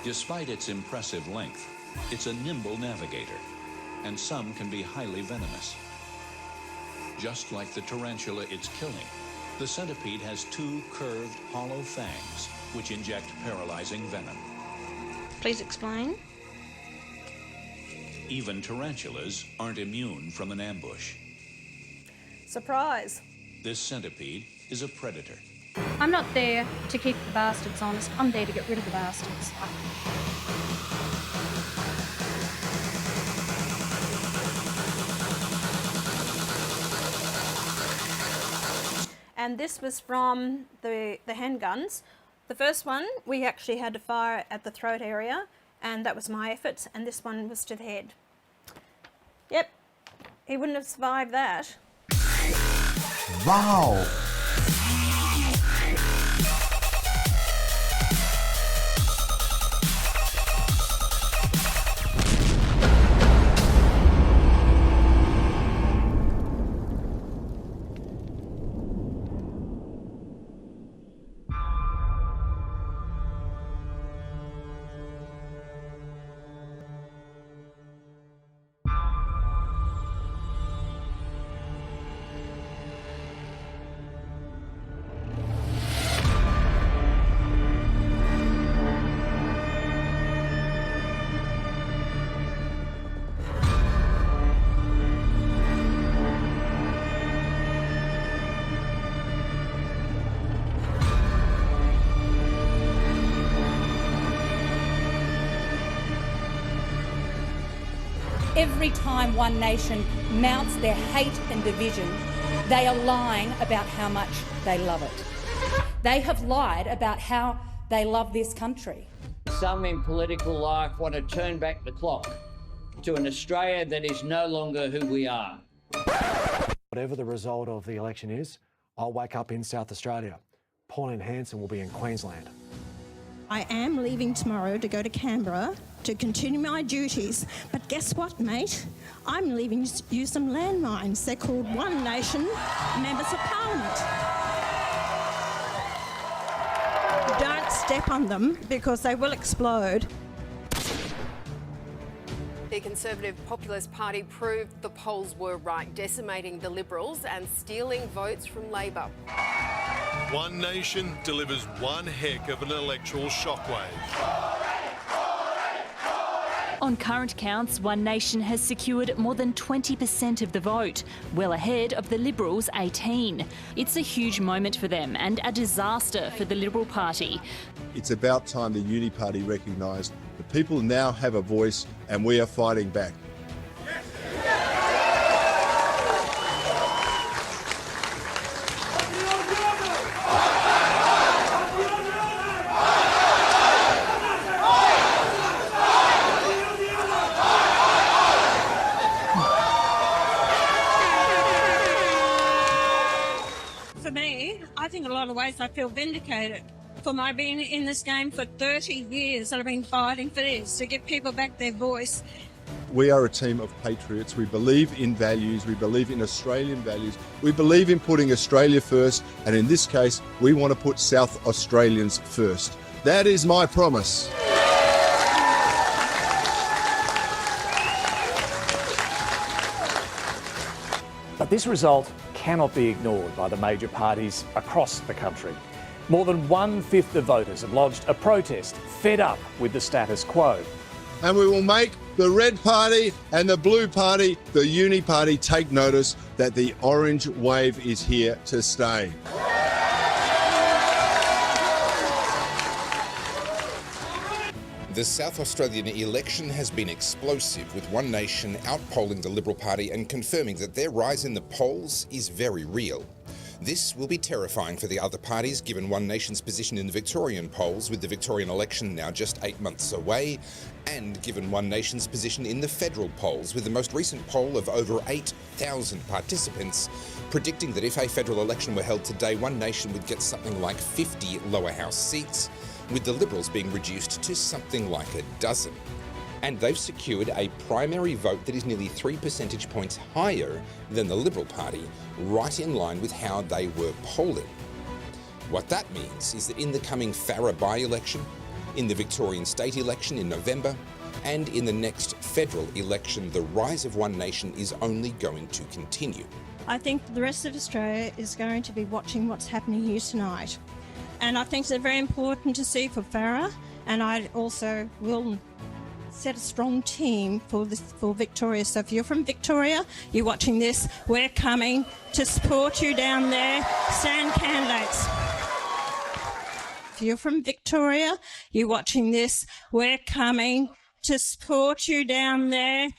Despite its impressive length, it's a nimble navigator, and some can be highly venomous. Just like the tarantula it's killing, the centipede has two curved, hollow fangs which inject paralyzing venom. Please explain. Even tarantulas aren't immune from an ambush. Surprise. This centipede is a predator. I'm not there to keep the bastards honest. I'm there to get rid of the bastards. And this was from the handguns. The first one, we actually had to fire at the throat area, and that was my effort, and this one was to the head. Yep, he wouldn't have survived that. Wow! Every time One Nation mounts their hate and division, they are lying about how much they love it. They have lied about how they love this country. Some in political life want to turn back the clock to an Australia that is no longer who we are. Whatever the result of the election is, I'll wake up in South Australia. Pauline Hanson will be in Queensland. I am leaving tomorrow to go to Canberra to continue my duties. But guess what, mate? I'm leaving you some landmines. They're called One Nation Members of Parliament. Don't step on them because they will explode. The Conservative Populist Party proved the polls were right, decimating the Liberals and stealing votes from Labor. One Nation delivers one heck of an electoral shockwave. On current counts, One Nation has secured more than 20% of the vote, well ahead of the Liberals' 18%. It's a huge moment for them and a disaster for the Liberal Party. It's about time the Uni Party recognised that people now have a voice and we are fighting back. For me, I think in a lot of ways I feel vindicated for my being in this game for 30 years that I've been fighting for this, to give people back their voice. We are a team of patriots. We believe in values. We believe in Australian values. We believe in putting Australia first. And in this case, we want to put South Australians first. That is my promise. But this result cannot be ignored by the major parties across the country. More than 1/5 of voters have lodged a protest, fed up with the status quo. And we will make the Red Party and the Blue Party, the Uni Party, take notice that the orange wave is here to stay. The South Australian election has been explosive, with One Nation outpolling the Liberal Party and confirming that their rise in the polls is very real. This will be terrifying for the other parties, given One Nation's position in the Victorian polls, with the Victorian election now just 8 months away, and given One Nation's position in the federal polls, with the most recent poll of over 8,000 participants predicting that if a federal election were held today, One Nation would get something like 50 lower house seats, with the Liberals being reduced to something like a dozen. And they've secured a primary vote that is nearly 3 percentage points higher than the Liberal Party, right in line with how they were polling. What that means is that in the coming Farrer by-election, in the Victorian state election in November, and in the next federal election, the rise of One Nation is only going to continue. I think the rest of Australia is going to be watching what's happening here tonight. And I think it's very important to see for Farah, and I also will set a strong team for Victoria. So if you're from Victoria, you're watching this, we're coming to support you down there. Stand candidates. If you're from Victoria, you're watching this, we're coming to support you down there.